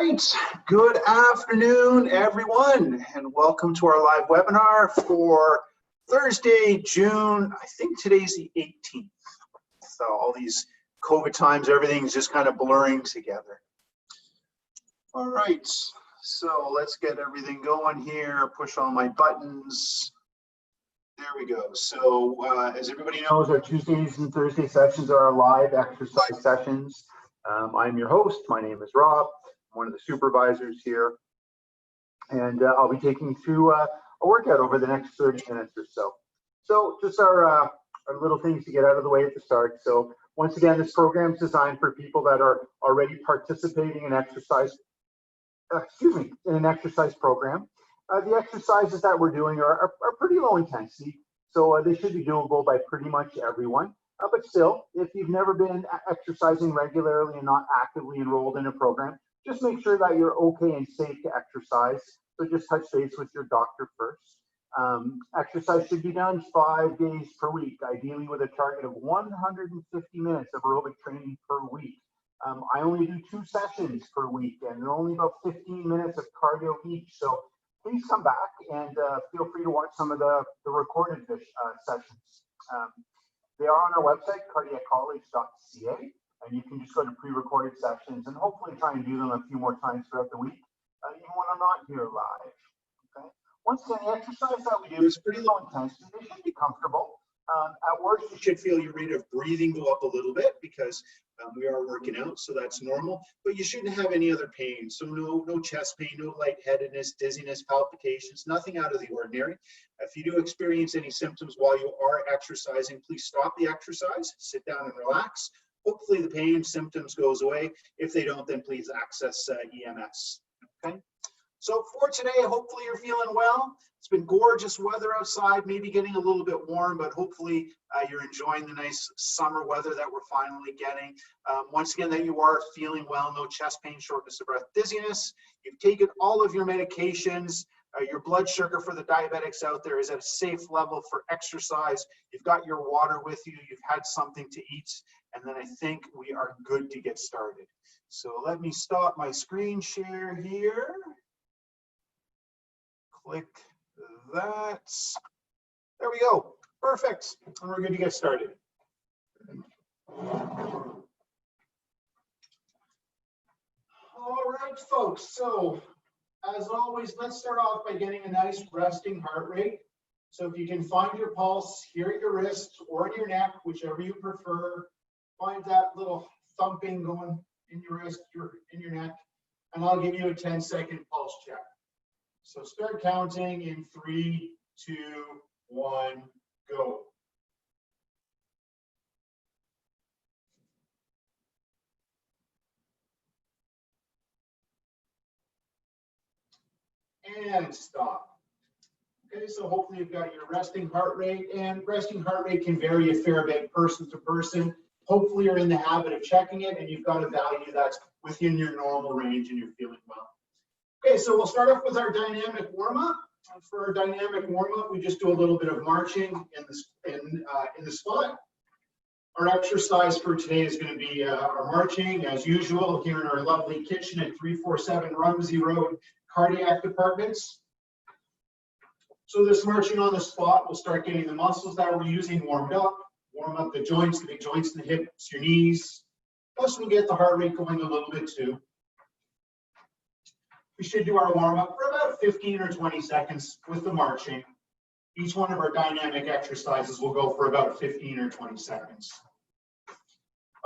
right, good afternoon, everyone, and welcome to our live webinar for Thursday, June, I think today's the 18th. So all these COVID times, everything's just kind of blurring together. All right, so let's get everything going here, push all my buttons. There we go. So as everybody knows, our Tuesdays and Thursday sessions are our live exercise sessions. I'm your host. My name is Rob. I'm one of the supervisors here. And I'll be taking you through a workout over the next 30 minutes or so. So just our little things to get out of the way at the start. So once again, this program is designed for people that are already participating in exercise, in an exercise program. The exercises that we're doing are pretty low intensity, so they should be doable by pretty much everyone. But still, if you've never been exercising regularly and not actively enrolled in a program, just make sure that you're okay and safe to exercise. So just touch base with your doctor first. Exercise should be done 5 days per week, ideally with a target of 150 minutes of aerobic training per week. I only do 2 sessions per week and only about 15 minutes of cardio each. So please come back and feel free to watch some of the recorded sessions. They are on our website, cardiaccollege.ca, and you can just go to pre-recorded sessions and hopefully try and do them a few more times throughout the week, even when I'm not here live. Okay. Once again, the exercise that we do is pretty low intensity. They should be comfortable. At worst, you should feel your rate of breathing go up a little bit because we are working out, so that's normal. But you shouldn't have any other pain. So no chest pain, no lightheadedness, dizziness, palpitations, nothing out of the ordinary. If you do experience any symptoms while you are exercising, please stop the exercise, sit down and relax. Hopefully the pain symptoms goes away. If they don't, then please access EMS. Okay. So for today, hopefully you're feeling well. It's been gorgeous weather outside, maybe getting a little bit warm, but hopefully you're enjoying the nice summer weather that we're finally getting. Once again, that you are feeling well, no chest pain, shortness of breath, dizziness. You've taken all of your medications. Your blood sugar for the diabetics out there is at a safe level for exercise. You've got your water with you. You've had something to eat. And then I think we are good to get started. So let me stop my screen share here. Click that. There we go. Perfect. And we're good to get started. All right, folks. So as always, let's start off by getting a nice resting heart rate. So if you can find your pulse here at your wrist or in your neck, whichever you prefer, find that little thumping going in your wrist, in your neck, and I'll give you a 10-second pulse check. So start counting in 3, 2, 1, go. And stop. Okay, so hopefully you've got your resting heart rate, and resting heart rate can vary a fair bit person to person. Hopefully you're in the habit of checking it and you've got a value that's within your normal range and you're feeling well. Okay, so we'll start off with our dynamic warm-up. For our dynamic warm-up, we just do a little bit of marching in the spot. Our exercise for today is going to be our marching, as usual, here in our lovely kitchen at 347 Rumsey Road, Cardiac Departments. So this marching on the spot, we'll start getting the muscles that we're using warmed up, warm up the joints, the big joints in the hips, your knees. Plus we'll get the heart rate going a little bit too. We should do our warm-up for about 15 or 20 seconds with the marching. Each one of our dynamic exercises will go for about 15 or 20 seconds.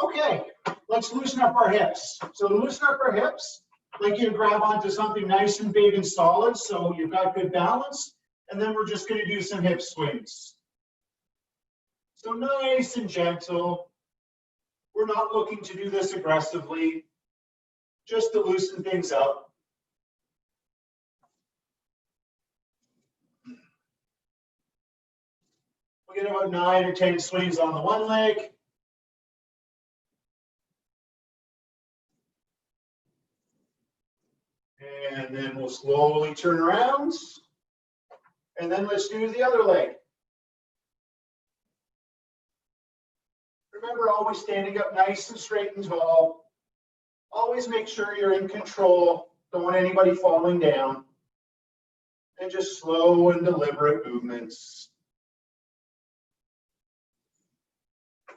Okay, let's loosen up our hips. So to loosen up our hips, I'd like you to grab onto something nice and big and solid so you've got good balance. And then we're just going to do some hip swings. So nice and gentle. We're not looking to do this aggressively, just to loosen things up. We'll get about 9 or 10 swings on the one leg. And then we'll slowly turn around. And then let's do the other leg. Remember, always standing up nice and straight and tall. Always make sure you're in control. Don't want anybody falling down. And just slow and deliberate movements.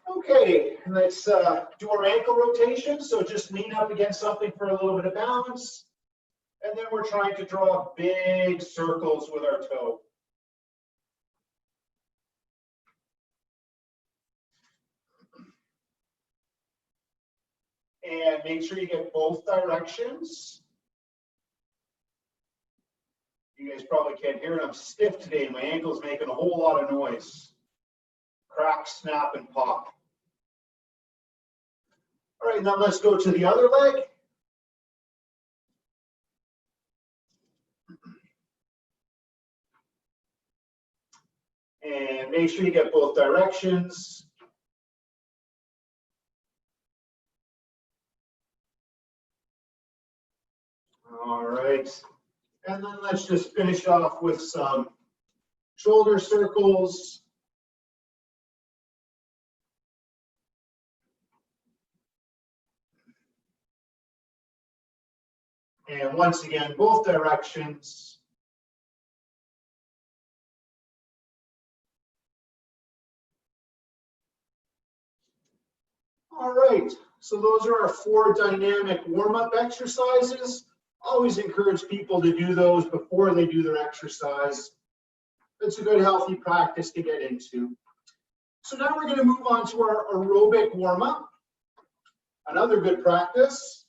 Okay, let's do our ankle rotation. So just lean up against something for a little bit of balance. And then we're trying to draw big circles with our toe. And make sure you get both directions. You guys probably can't hear it. I'm stiff today. My ankle's making a whole lot of noise. Crack, snap, and pop. All right, now let's go to the other leg. And make sure you get both directions. All right. And then let's just finish off with some shoulder circles. And once again, both directions. All right, so those are our 4 dynamic warm-up exercises. Always encourage people to do those before they do their exercise. It's a good, healthy practice to get into. So now we're going to move on to our aerobic warm-up. Another good practice.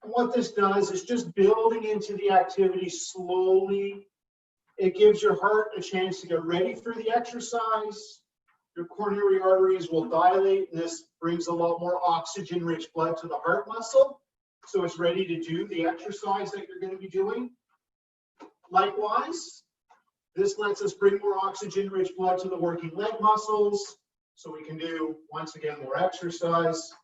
And what this does is just building into the activity slowly. It gives your heart a chance to get ready for the exercise. Your coronary arteries will dilate, and this brings a lot more oxygen-rich blood to the heart muscle. So it's ready to do the exercise that you're going to be doing. Likewise, this lets us bring more oxygen-rich blood to the working leg muscles, so we can do, once again, more exercise.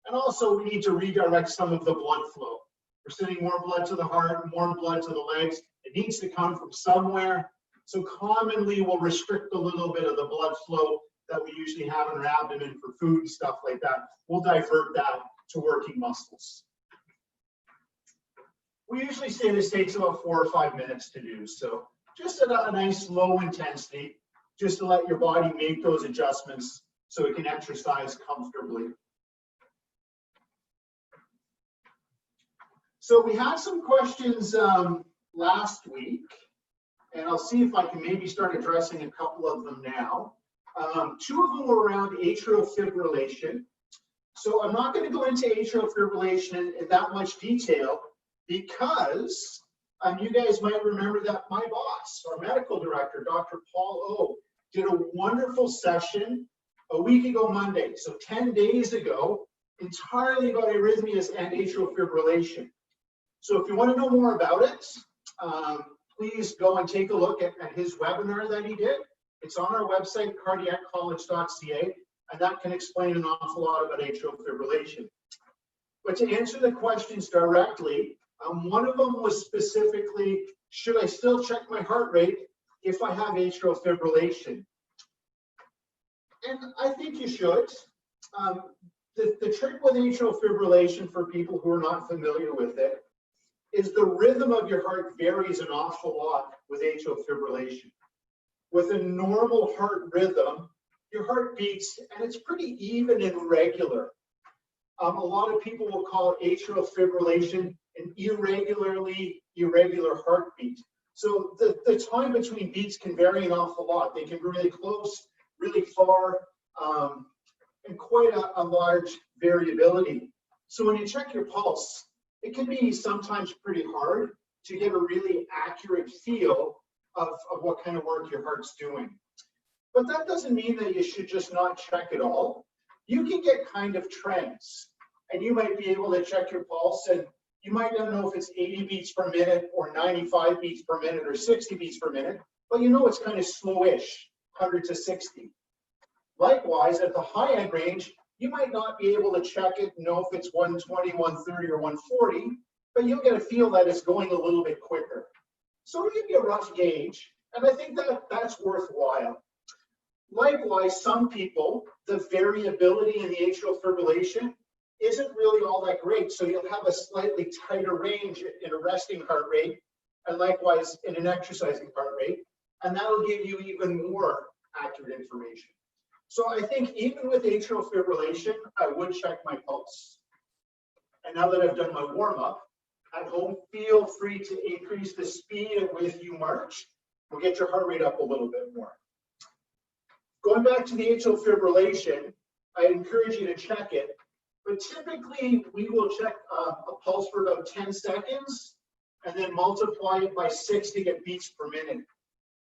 And also, we need to redirect some of the blood flow. We're sending more blood to the heart, more blood to the legs. It needs to come from somewhere. So commonly, we'll restrict a little bit of the blood flow that we usually have in our abdomen for food and stuff like that. We'll divert that to working muscles. We usually say this takes about 4 or 5 minutes to do. So just at a nice low intensity, just to let your body make those adjustments so it can exercise comfortably. So we had some questions last week, and I'll see if I can maybe start addressing a couple of them now. 2 of them were around atrial fibrillation. So I'm not going to go into atrial fibrillation in that much detail because you guys might remember that my boss, our medical director, Dr. Paul O, did a wonderful session a week ago Monday, so 10 days ago, entirely about arrhythmias and atrial fibrillation. So if you want to know more about it, please go and take a look at his webinar that he did. It's on our website, cardiaccollege.ca, and that can explain an awful lot about atrial fibrillation. But to answer the questions directly, one of them was specifically, should I still check my heart rate if I have atrial fibrillation? And I think you should. The trick with atrial fibrillation, for people who are not familiar with it, is the rhythm of your heart varies an awful lot with atrial fibrillation. With a normal heart rhythm, your heart beats, and it's pretty even and regular. A lot of people will call atrial fibrillation an irregular heartbeat. So the time between beats can vary an awful lot. They can be really close, really far, and quite a large variability. So when you check your pulse, it can be sometimes pretty hard to get a really accurate feel of what kind of work your heart's doing. But that doesn't mean that you should just not check at all. You can get kind of trends, and you might be able to check your pulse, and you might not know if it's 80 beats per minute or 95 beats per minute or 60 beats per minute, but you know it's kind of slowish, 100 to 60. Likewise, at the high end range, you might not be able to check it and know if it's 120, 130, or 140, but you'll get a feel that it's going a little bit quicker. So it'll give you a rough gauge, and I think that's worthwhile. Likewise, some people, the variability in the atrial fibrillation isn't really all that great. So you'll have a slightly tighter range in a resting heart rate, and likewise in an exercising heart rate, and that'll give you even more accurate information. So I think even with atrial fibrillation, I would check my pulse. And now that I've done my warm-up, at home, feel free to increase the speed at which you march. We'll get your heart rate up a little bit more. Going back to the atrial fibrillation, I encourage you to check it. But typically, we will check a pulse for about 10 seconds and then multiply it by 6 to get beats per minute.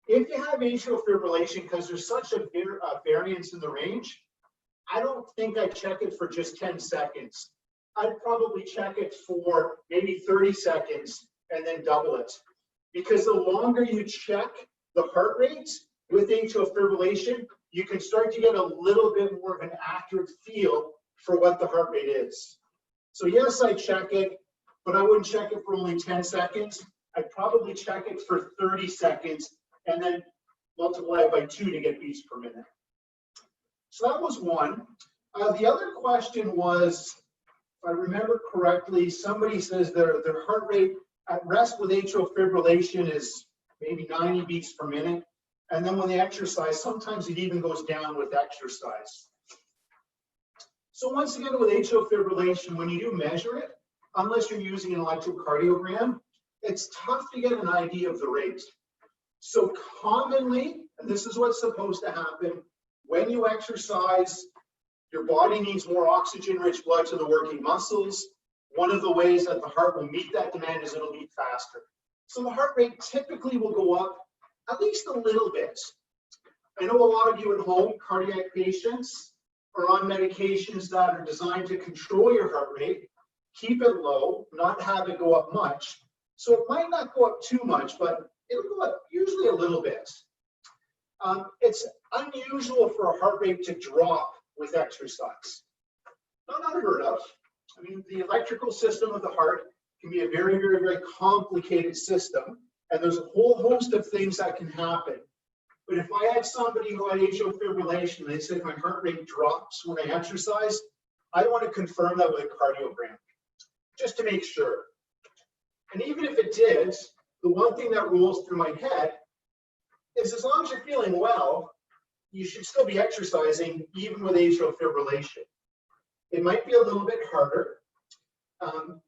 If you have atrial fibrillation, because there's such a variance in the range, I don't think I check it for just 10 seconds. I'd probably check it for maybe 30 seconds and then double it. Because the longer you check the heart rate with atrial fibrillation, you can start to get a little bit more of an accurate feel for what the heart rate is. So yes, I check it, but I wouldn't check it for only 10 seconds. I'd probably check it for 30 seconds and then multiply it by 2 to get beats per minute. So that was one. The other question was, if I remember correctly, somebody says their heart rate at rest with atrial fibrillation is maybe 90 beats per minute. And then when they exercise, sometimes it even goes down with exercise. So once again, with atrial fibrillation, when you do measure it, unless you're using an electrocardiogram, it's tough to get an idea of the rate. So commonly, and this is what's supposed to happen, when you exercise, your body needs more oxygen-rich blood to the working muscles. One of the ways that the heart will meet that demand is it'll beat faster. So the heart rate typically will go up at least a little bit. I know a lot of you at home, cardiac patients, are on medications that are designed to control your heart rate, keep it low, not have it go up much. So it might not go up too much, but it'll go up usually a little bit. It's unusual for a heart rate to drop with exercise. Not unheard of. I mean, the electrical system of the heart can be a very, very, very complicated system, and there's a whole host of things that can happen. But if I had somebody who had atrial fibrillation and they said my heart rate drops when I exercise, I want to confirm that with a cardiogram, just to make sure. And even if it did, the one thing that rolls through my head is as long as you're feeling well, you should still be exercising even with atrial fibrillation. It might be a little bit harder.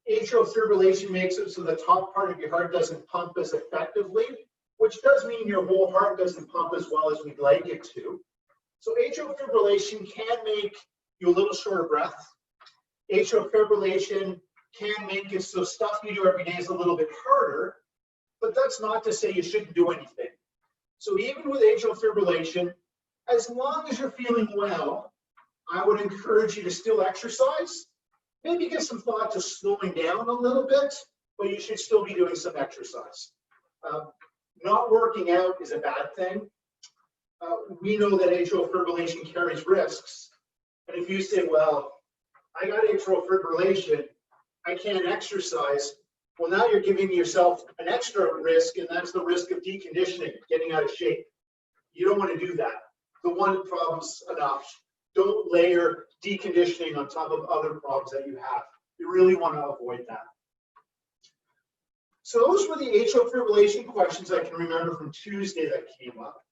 Atrial fibrillation makes it so the top part of your heart doesn't pump as effectively, which does mean your whole heart doesn't pump as well as we'd like it to. So atrial fibrillation can make you a little short of breath. Atrial fibrillation can make it so stuff you do every day is a little bit harder, but that's not to say you shouldn't do anything. So even with atrial fibrillation, as long as you're feeling well, I would encourage you to still exercise. Maybe give some thought to slowing down a little bit, but you should still be doing some exercise. Not working out is a bad thing. We know that atrial fibrillation carries risks. And if you say, well, I got atrial fibrillation, I can't exercise, well, now you're giving yourself an extra risk, and that's the risk of deconditioning, getting out of shape. You don't want to do that. The one problem's enough. Don't layer deconditioning on top of other problems that you have. You really want to avoid that. So those were the atrial fibrillation questions I can remember from Tuesday that came up.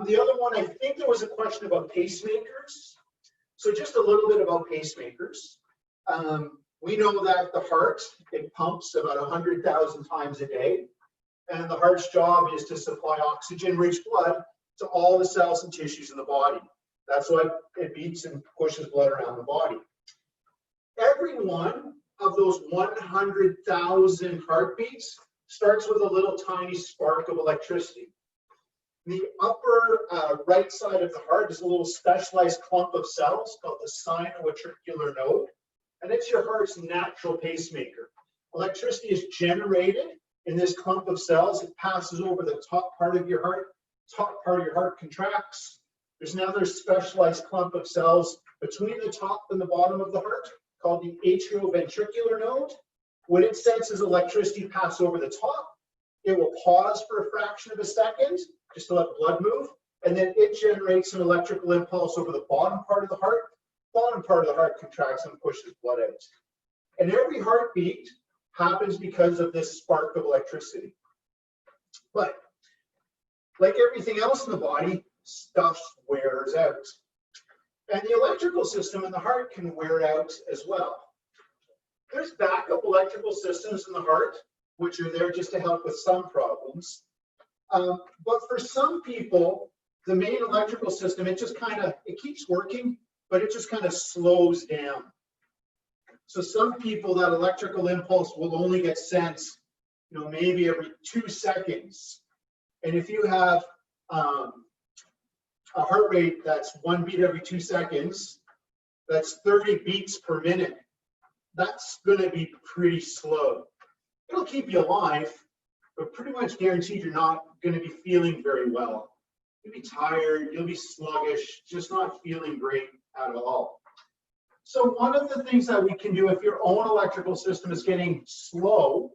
The other one, I think there was a question about pacemakers. So just a little bit about pacemakers. We know that the heart, it pumps about 100,000 times a day. And the heart's job is to supply oxygen-rich blood to all the cells and tissues in the body. That's why it beats and pushes blood around the body. Every one of those 100,000 heartbeats starts with a little tiny spark of electricity. The upper right side of the heart is a little specialized clump of cells called the sinoventricular node, and it's your heart's natural pacemaker. Electricity is generated in this clump of cells. It passes over the top part of your heart. Top part of your heart contracts. There's another specialized clump of cells between the top and the bottom of the heart called the atrioventricular node. When it senses electricity pass over the top, it will pause for a fraction of a second just to let blood move, and then it generates an electrical impulse over the bottom part of the heart bottom part of the heart contracts and pushes blood out. And every heartbeat happens because of this spark of electricity. But like everything else in the body, stuff wears out. And the electrical system in the heart can wear out as well. There's backup electrical systems in the heart, which are there just to help with some problems. But for some people, the main electrical system, it keeps working, but it just kind of slows down. So some people, that electrical impulse will only get sent, maybe every 2 seconds. And if you have a heart rate that's 1 beat every 2 seconds, that's 30 beats per minute. That's going to be pretty slow. It'll keep you alive, but pretty much guaranteed you're not going to be feeling very well. You'll be tired, you'll be sluggish, just not feeling great at all. So one of the things that we can do if your own electrical system is getting slow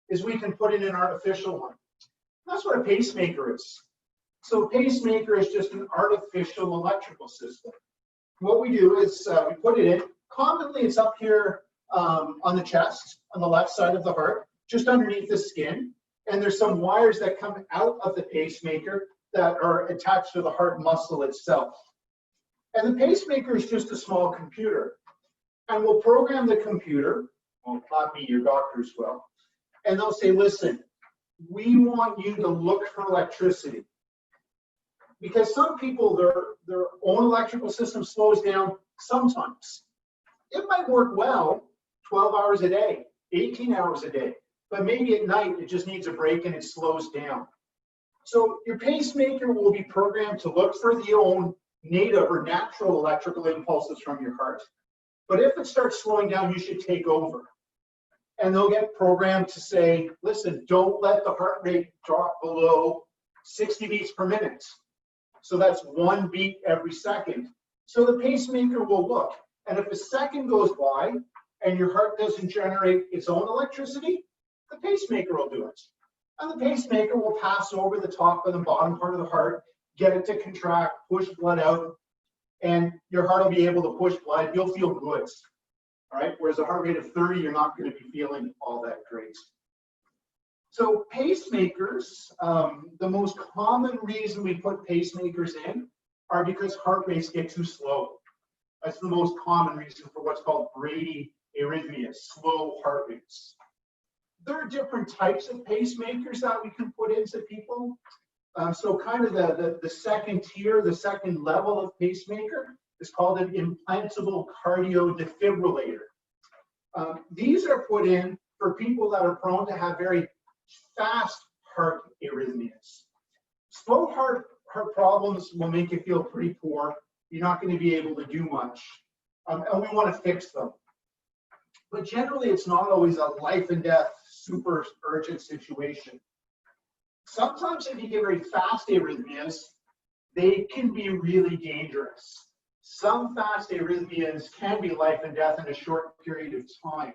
is we can put in an artificial one. That's what a pacemaker is. So a pacemaker is just an artificial electrical system. What we do is we put it in. Commonly, it's up here on the chest, on the left side of the heart, just underneath the skin. And there's some wires that come out of the pacemaker that are attached to the heart muscle itself. And the pacemaker is just a small computer. And we'll program the computer, well, not me, your doctors will, and they'll say, listen, we want you to look for electricity. Because some people, their own electrical system slows down sometimes. It might work well 12 hours a day, 18 hours a day, but maybe at night it just needs a break and it slows down. So your pacemaker will be programmed to look for the own native or natural electrical impulses from your heart. But if it starts slowing down, you should take over. And they'll get programmed to say, listen, don't let the heart rate drop below 60 beats per minute. So that's 1 beat every second. So the pacemaker will look. And if a second goes by and your heart doesn't generate its own electricity, the pacemaker will do it. And the pacemaker will pass over the top and the bottom part of the heart, get it to contract, push blood out, and your heart will be able to push blood. You'll feel good. All right. Whereas a heart rate of 30, you're not going to be feeling all that great. So pacemakers, the most common reason we put pacemakers in are because heart rates get too slow. That's the most common reason for what's called bradyarrhythmias, slow heart rates. There are different types of pacemakers that we can put into people. So kind of the second tier, the second level of pacemaker is called an implantable defibrillator. These are put in for people that are prone to have very fast heart arrhythmias. Slow heart problems will make you feel pretty poor. You're not going to be able to do much. And we want to fix them. But generally, it's not always a life and death, super urgent situation. Sometimes if you get very fast arrhythmias, they can be really dangerous. Some fast arrhythmias can be life and death in a short period of time.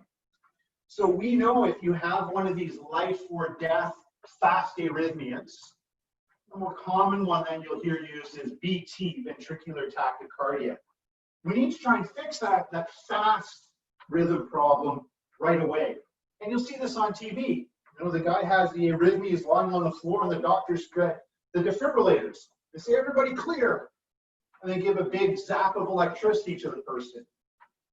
So we know if you have one of these life or death fast arrhythmias, the more common one that you'll hear used is VT, ventricular tachycardia. We need to try and fix that fast rhythm problem right away. And you'll see this on TV. You know, the guy has the arrhythmia, he's lying on the floor, and the doctors get the defibrillators. They say, everybody clear. And they give a big zap of electricity to the person.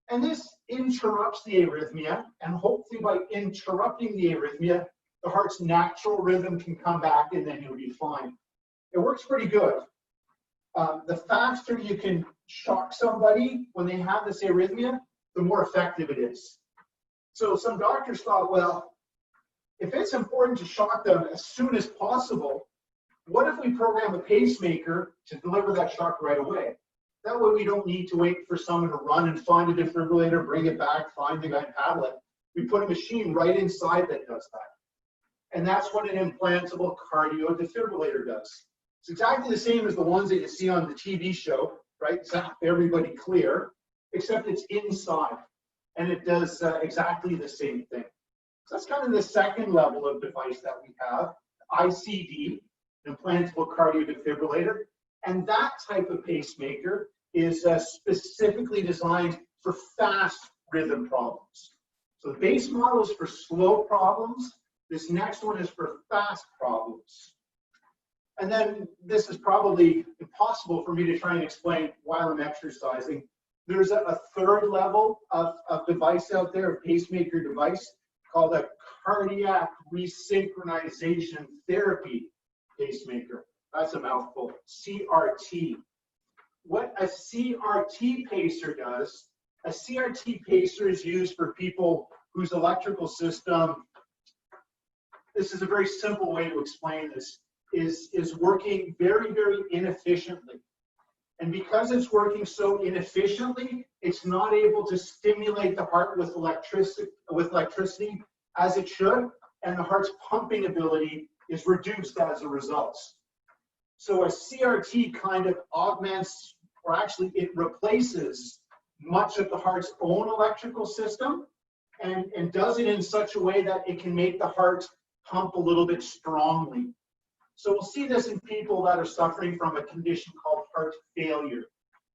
And this interrupts the arrhythmia, and hopefully by interrupting the arrhythmia, the heart's natural rhythm can come back and then you'll be fine. It works pretty good. The faster you can shock somebody when they have this arrhythmia, the more effective it is. So some doctors thought, well, if it's important to shock them as soon as possible, what if we program a pacemaker to deliver that shock right away? That way we don't need to wait for someone to run and find a defibrillator, bring it back, find the guy and paddle it. We put a machine right inside that does that. And that's what an implantable defibrillator does. It's exactly the same as the ones that you see on the TV show, right? Zap, everybody clear, except it's inside. And it does exactly the same thing. So that's kind of the second level of device that we have, ICD, implantable defibrillator. And that type of pacemaker is specifically designed for fast rhythm problems. So the base model is for slow problems. This next one is for fast problems. And then this is probably impossible for me to try and explain while I'm exercising. There's a third level of device out there, a pacemaker device, called a cardiac resynchronization therapy pacemaker. That's a mouthful, CRT. What a CRT pacer does, a CRT pacer is used for people whose electrical system, this is a very simple way to explain this, is working very, very inefficiently. And because it's working so inefficiently, it's not able to stimulate the heart with electricity as it should, and the heart's pumping ability is reduced as a result. So a CRT kind of augments, or actually it replaces much of the heart's own electrical system and does it in such a way that it can make the heart pump a little bit strongly. So we'll see this in people that are suffering from a condition called heart failure,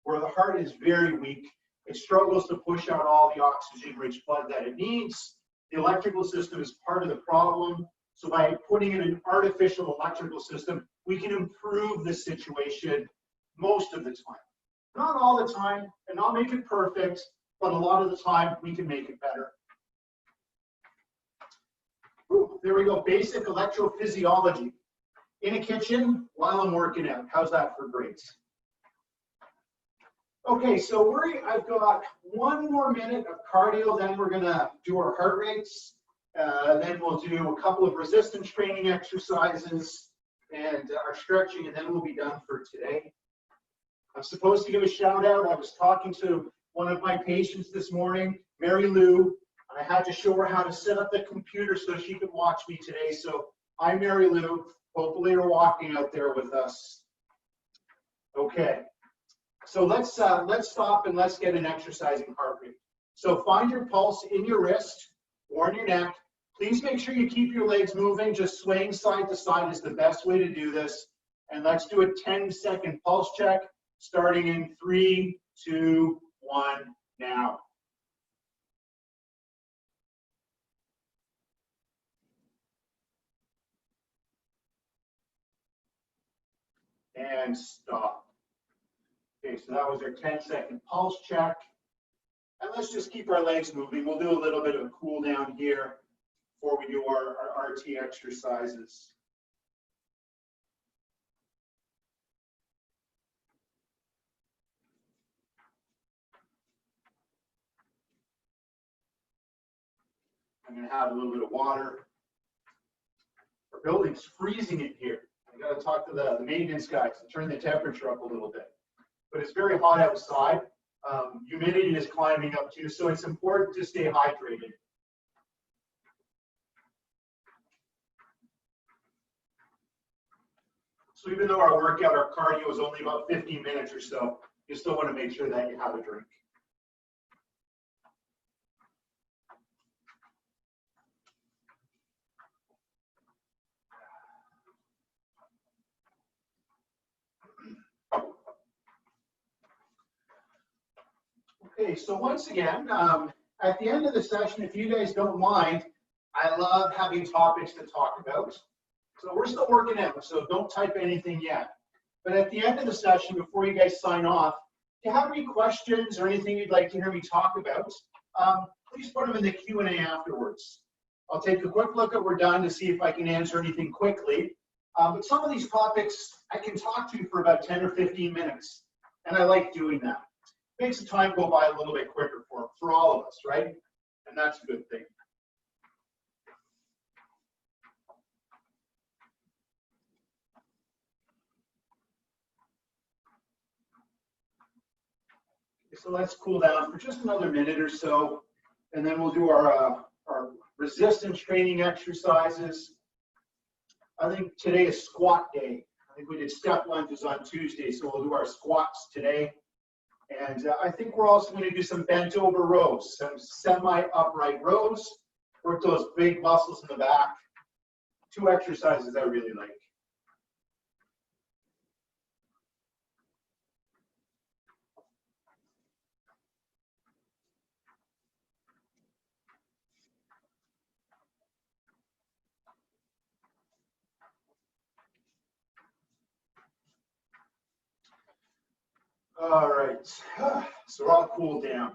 where the heart is very weak. It struggles to push out all the oxygen-rich blood that it needs. The electrical system is part of the problem. So by putting in an artificial electrical system, we can improve the situation most of the time. Not all the time, and not make it perfect, but a lot of the time we can make it better. Ooh, there we go, basic electrophysiology. In a kitchen while I'm working out. How's that for grades? Okay, so I've got 1 more minute of cardio, then we're gonna do our heart rates. Then we'll do a couple of resistance training exercises and our stretching, and then we'll be done for today. I'm supposed to give a shout out. I was talking to one of my patients this morning, Mary Lou, and I had to show her how to set up the computer so she could watch me today. So hi, Mary Lou. Hopefully you're walking out there with us. Okay, so let's stop and let's get an exercising heart rate. So find your pulse in your wrist or in your neck. Please make sure you keep your legs moving. Just swaying side to side is the best way to do this. And let's do a 10-second pulse check, starting in 3, 2, 1, now. And stop. Okay, so that was our 10-second pulse check. And let's just keep our legs moving. We'll do a little bit of a cool down here before we do our RT exercises. I'm going to have a little bit of water. Our building's freezing in here. I got to talk to the maintenance guys to turn the temperature up a little bit. But it's very hot outside. Humidity is climbing up too, so it's important to stay hydrated. So even though our workout, our cardio is only about 15 minutes or so, you still want to make sure that you have a drink. Okay, so once again, at the end of the session, if you guys don't mind, I love having topics to talk about. So we're still working out, so don't type anything yet. But at the end of the session, before you guys sign off, if you have any questions or anything you'd like to hear me talk about, please put them in the Q&A afterwards. I'll take a quick look at we're done to see if I can answer anything quickly. But some of these topics I can talk to for about 10 or 15 minutes, and I like doing that. Makes the time go by a little bit quicker for all of us, right? And that's a good thing. So let's cool down for just another minute or so, and then we'll do our resistance training exercises. I think today is squat day. I think we did step lunges on Tuesday, so we'll do our squats today. And I think we're also going to do some bent over rows, some semi-upright rows, work those big muscles in the back. 2 exercises I really like. All right, so we're all cooled down.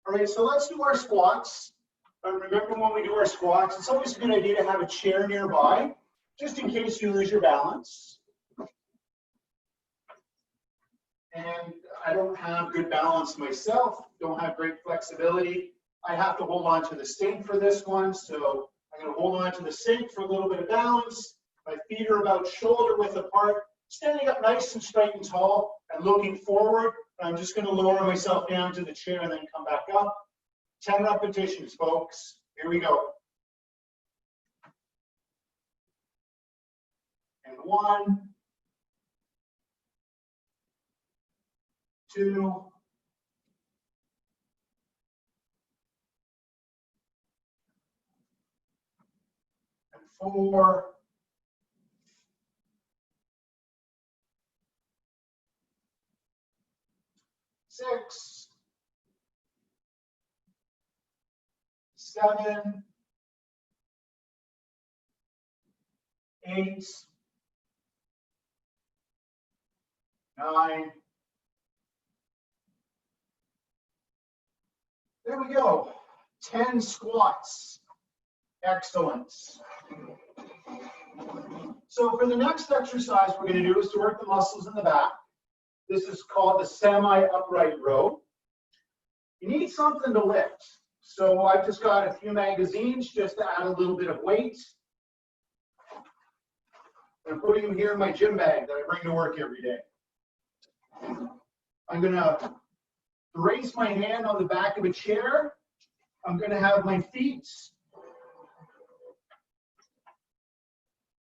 All right, so let's do our squats. Remember when we do our squats, it's always a good idea to have a chair nearby, just in case you lose your balance. And I don't have good balance myself, don't have great flexibility. I have to hold on to the sink for this one, so I'm going to hold on to the sink for a little bit of balance. My feet are about shoulder width apart, standing up nice and straight and tall and looking forward. I'm just going to lower myself down to the chair and then come back up. 10 repetitions, folks. Here we go. And 1, 2, 4, 6, 7, 8, 9. There we go. 10 squats. Excellent. So for the next exercise we're going to do is to work the muscles in the back. This is called the semi-upright row. You need something to lift. So I've just got a few magazines just to add a little bit of weight. I'm putting them here in my gym bag that I bring to work every day. I'm going to raise my hand on the back of a chair. I'm going to have my feet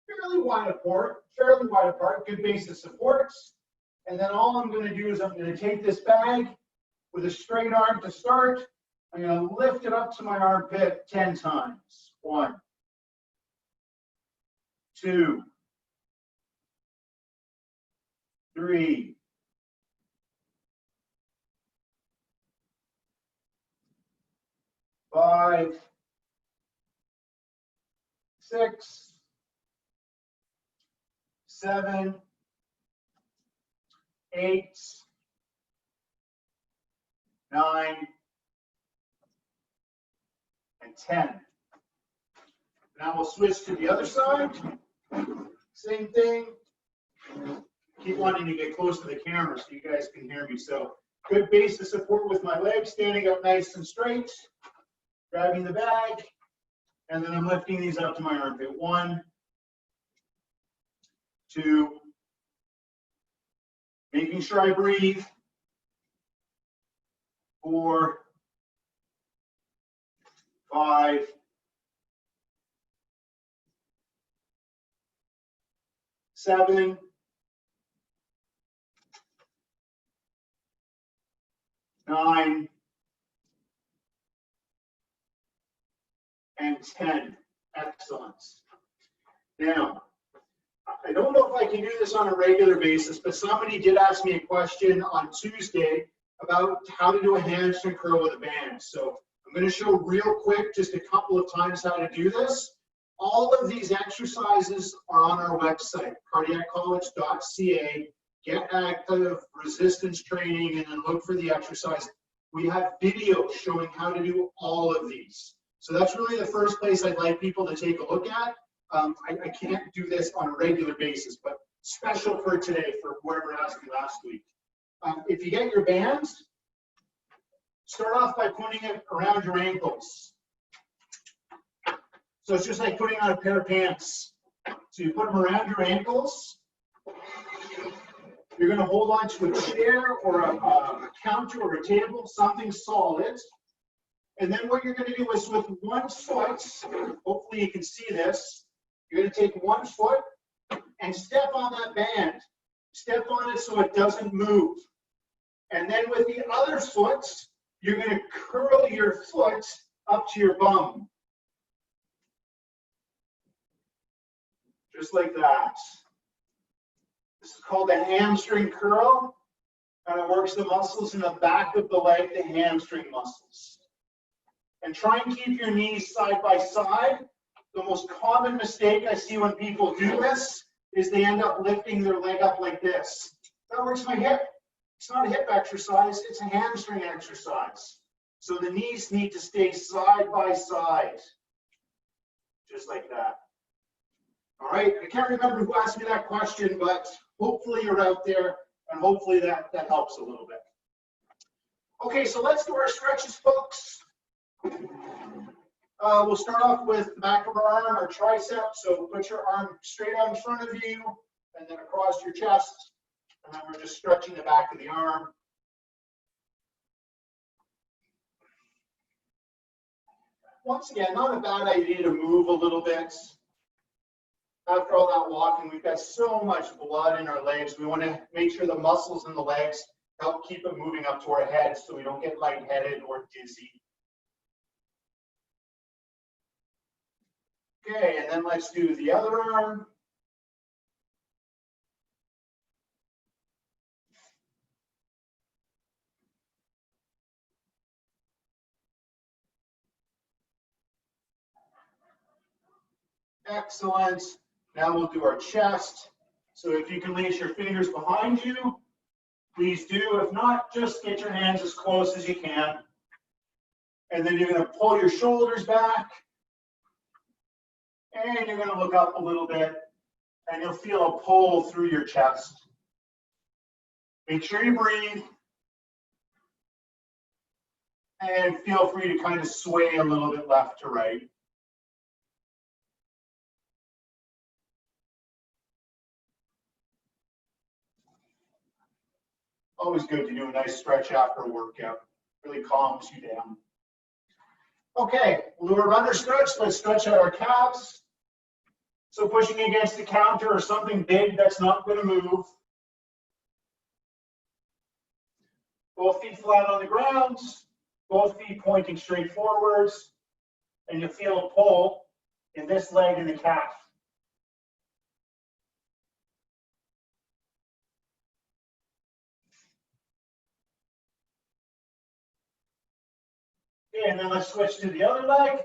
fairly wide apart, good base of support. And then all I'm going to do is I'm going to take this bag with a straight arm to start. I'm going to lift it up to my armpit 10 times. 1, 2, 3, 5, 6, 7, 8, 9, and 10. Now we'll switch to the other side. Same thing. Keep wanting to get close to the camera so you guys can hear me. So good base of support with my legs, standing up nice and straight, grabbing the bag, and then I'm lifting these up to my armpit. 1, 2, making sure I breathe. 4, 5, 7, 9, and 10. Excellent. Now, I don't know if I can do this on a regular basis, but somebody did ask me a question on Tuesday about how to do a hamstring curl with a band. So I'm going to show real quick just a couple of times how to do this. All of these exercises are on our website, cardiaccollege.ca. Get active, resistance training, and then look for the exercise. We have videos showing how to do all of these. So that's really the first place I'd like people to take a look at. I can't do this on a regular basis, but special for today for whoever asked me last week. If you get your bands, start off by putting it around your ankles. So it's just like putting on a pair of pants. So you put them around your ankles. You're going to hold on to a chair or a counter or a table, something solid. And then what you're going to do is with one foot, hopefully you can see this, you're going to take one foot and step on that band. Step on it so it doesn't move. And then with the other foot, you're going to curl your foot up to your bum. Just like that. This is called the hamstring curl. And it works the muscles in the back of the leg, the hamstring muscles. And try and keep your knees side by side. The most common mistake I see when people do this is they end up lifting their leg up like this. That works my hip. It's not a hip exercise, it's a hamstring exercise. So the knees need to stay side by side, just like that. All right, I can't remember who asked me that question, but hopefully you're out there, and hopefully that helps a little bit. Okay, so let's do our stretches, folks. We'll start off with the back of our arm, our tricep. So put your arm straight out in front of you, and then across your chest, and then we're just stretching the back of the arm. Once again, not a bad idea to move a little bit. After all that walking, we've got so much blood in our legs. We want to make sure the muscles in the legs help keep it moving up to our head so we don't get lightheaded or dizzy. Okay, and then let's do the other arm. Excellent. Now we'll do our chest. So if you can lace your fingers behind you, please do. If not, just get your hands as close as you can. And then you're going to pull your shoulders back. And you're going to look up a little bit. And you'll feel a pull through your chest. Make sure you breathe. And feel free to kind of sway a little bit left to right. Always good to do a nice stretch after a workout. Really calms you down. Okay, we'll do a runner stretch. Let's stretch out our calves. So pushing against the counter or something big that's not going to move. Both feet flat on the ground. Both feet pointing straight forwards. And you'll feel a pull in this leg and the calf. Okay, and then let's switch to the other leg.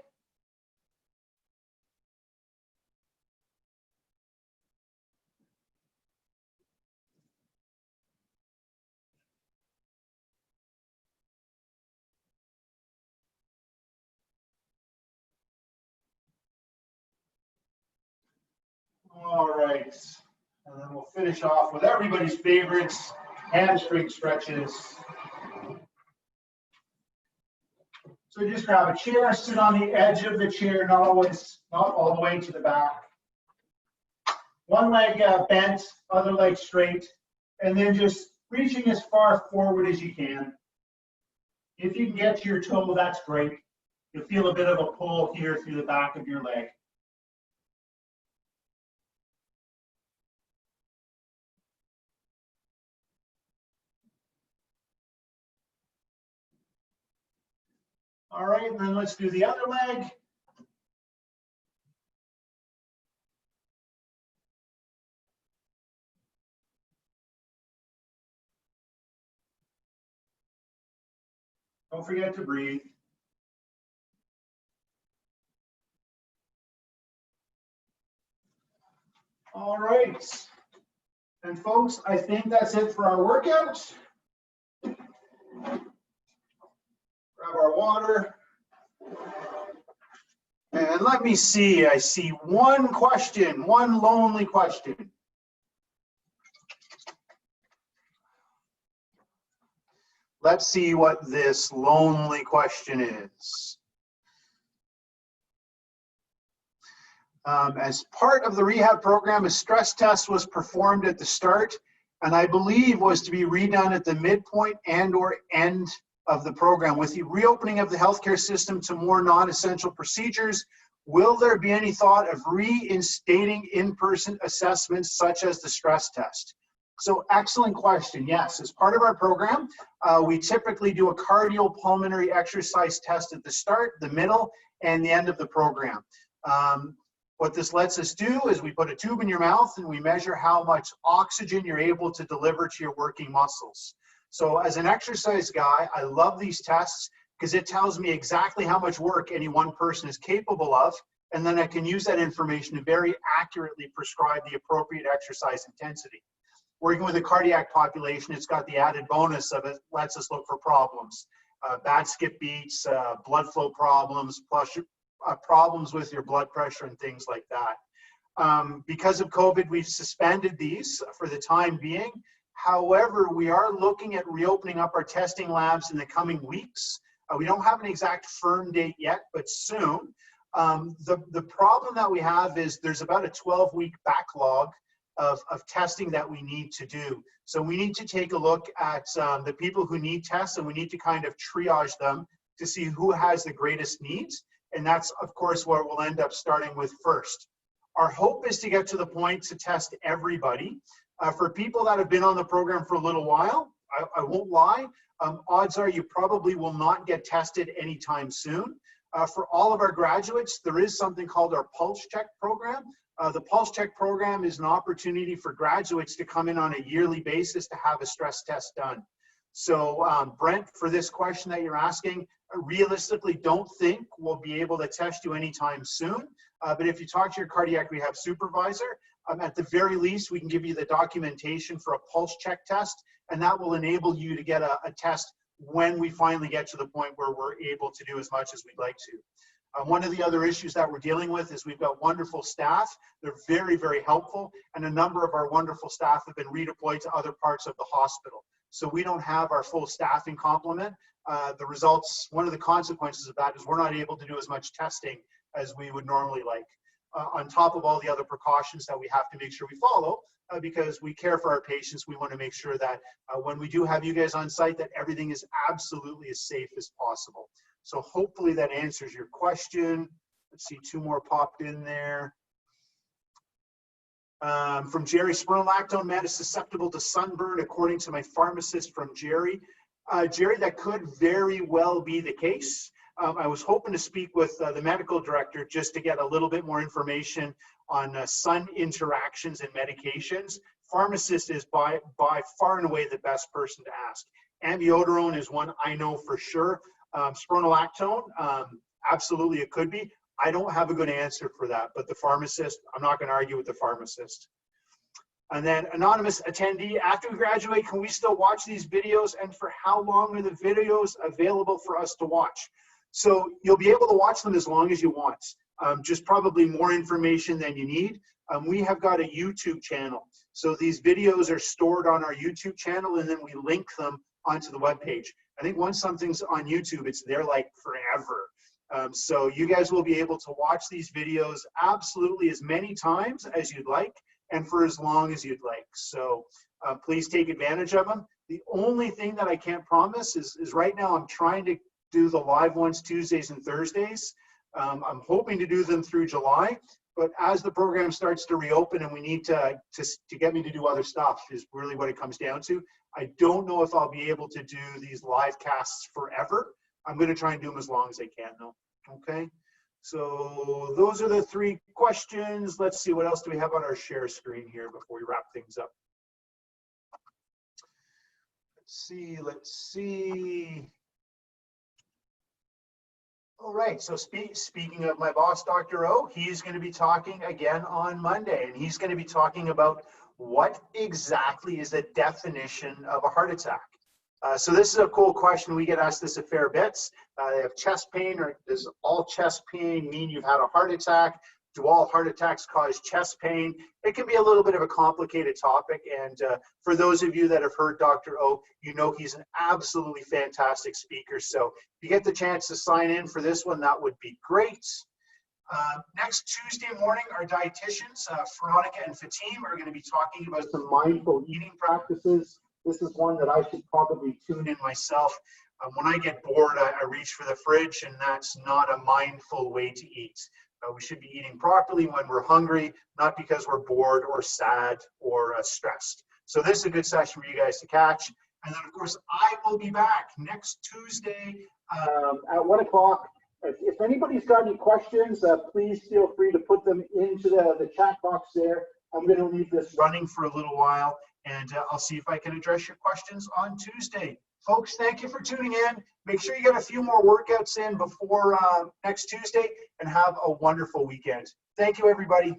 All right, and then we'll finish off with everybody's favorites, hamstring stretches. So just grab a chair, sit on the edge of the chair, not all the way to the back. One leg bent, other leg straight, and then just reaching as far forward as you can. If you can get to your toe, that's great. You'll feel a bit of a pull here through the back of your leg. All right, and then let's do the other leg. Don't forget to breathe. All right. And folks, I think that's it for our workout. Grab our water. And let me see, I see one question, one lonely question. Let's see what this lonely question is. As part of the rehab program, a stress test was performed at the start, and I believe was to be redone at the midpoint and or end of the program. With the reopening of the healthcare system to more non-essential procedures, will there be any thought of reinstating in-person assessments such as the stress test? So excellent question. Yes, as part of our program, we typically do a cardiopulmonary exercise test at the start, the middle, and the end of the program. What this lets us do is we put a tube in your mouth and we measure how much oxygen you're able to deliver to your working muscles. So as an exercise guy, I love these tests because it tells me exactly how much work any one person is capable of, and then I can use that information to very accurately prescribe the appropriate exercise intensity. Working with a cardiac population, it's got the added bonus of it lets us look for problems. Bad skip beats, blood flow problems, plus problems with your blood pressure and things like that. Because of COVID, we've suspended these for the time being. However, we are looking at reopening up our testing labs in the coming weeks. We don't have an exact firm date yet, but soon. The problem that we have is there's about a 12-week backlog of testing that we need to do. So we need to take a look at the people who need tests, and we need to kind of triage them to see who has the greatest needs. And that's, of course, what we'll end up starting with first. Our hope is to get to the point to test everybody. For people that have been on the program for a little while, I won't lie, odds are you probably will not get tested anytime soon. For all of our graduates, there is something called our Pulse Check program. The Pulse Check program is an opportunity for graduates to come in on a yearly basis to have a stress test done. So Brent, for this question that you're asking, realistically don't think we'll be able to test you anytime soon. But if you talk to your cardiac rehab supervisor, at the very least, we can give you the documentation for a pulse check test, and that will enable you to get a test when we finally get to the point where we're able to do as much as we'd like to. One of the other issues that we're dealing with is we've got wonderful staff. They're very, very helpful, and a number of our wonderful staff have been redeployed to other parts of the hospital. So we don't have our full staffing complement. The results, one of the consequences of that is we're not able to do as much testing as we would normally like, on top of all the other precautions that we have to make sure we follow, because we care for our patients. We want to make sure that when we do have you guys on site, that everything is absolutely as safe as possible. So hopefully that answers your question. Let's see, 2 more popped in there. From Jerry, spironolactone man is susceptible to sunburn, according to my pharmacist from Jerry. Jerry, that could very well be the case. I was hoping to speak with the medical director just to get a little bit more information on sun interactions and medications. Pharmacist is by far and away the best person to ask. Amiodarone is one I know for sure. Spironolactone, absolutely it could be. I don't have a good answer for that, but the pharmacist, I'm not going to argue with the pharmacist. And then anonymous attendee, after we graduate, can we still watch these videos, and for how long are the videos available for us to watch? So you'll be able to watch them as long as you want. Just probably more information than you need. We have got a YouTube channel. So these videos are stored on our YouTube channel, and then we link them onto the webpage. I think once something's on YouTube, it's there like forever. So you guys will be able to watch these videos absolutely as many times as you'd like, and for as long as you'd like. So please take advantage of them. The only thing that I can't promise is right now I'm trying to do the live ones Tuesdays and Thursdays. I'm hoping to do them through July, but as the program starts to reopen and we need to get me to do other stuff is really what it comes down to. I don't know if I'll be able to do these live casts forever. I'm going to try and do them as long as I can though. Okay. So those are the 3 questions. Let's see, what else do we have on our share screen here before we wrap things up? Let's see. All right, so speaking of my boss, Dr. O, he's going to be talking again on Monday, and he's going to be talking about what exactly is the definition of a heart attack. So this is a cool question. We get asked this a fair bit. They have chest pain, or does all chest pain mean you've had a heart attack? Do all heart attacks cause chest pain? It can be a little bit of a complicated topic. And for those of you that have heard Dr. O, you know he's an absolutely fantastic speaker. So if you get the chance to sign in for this one, that would be great. Next Tuesday morning, our dietitians, Veronica and Fatim, are going to be talking about some mindful eating practices. This is one that I should probably tune in myself. When I get bored, I reach for the fridge, and that's not a mindful way to eat. We should be eating properly when we're hungry, not because we're bored or sad or stressed. So this is a good session for you guys to catch. And then, of course, I will be back next Tuesday at 1 o'clock. If anybody's got any questions, please feel free to put them into the chat box there. I'm going to leave this running for a little while, and I'll see if I can address your questions on Tuesday. Folks, thank you for tuning in. Make sure you get a few more workouts in before next Tuesday, and have a wonderful weekend. Thank you, everybody.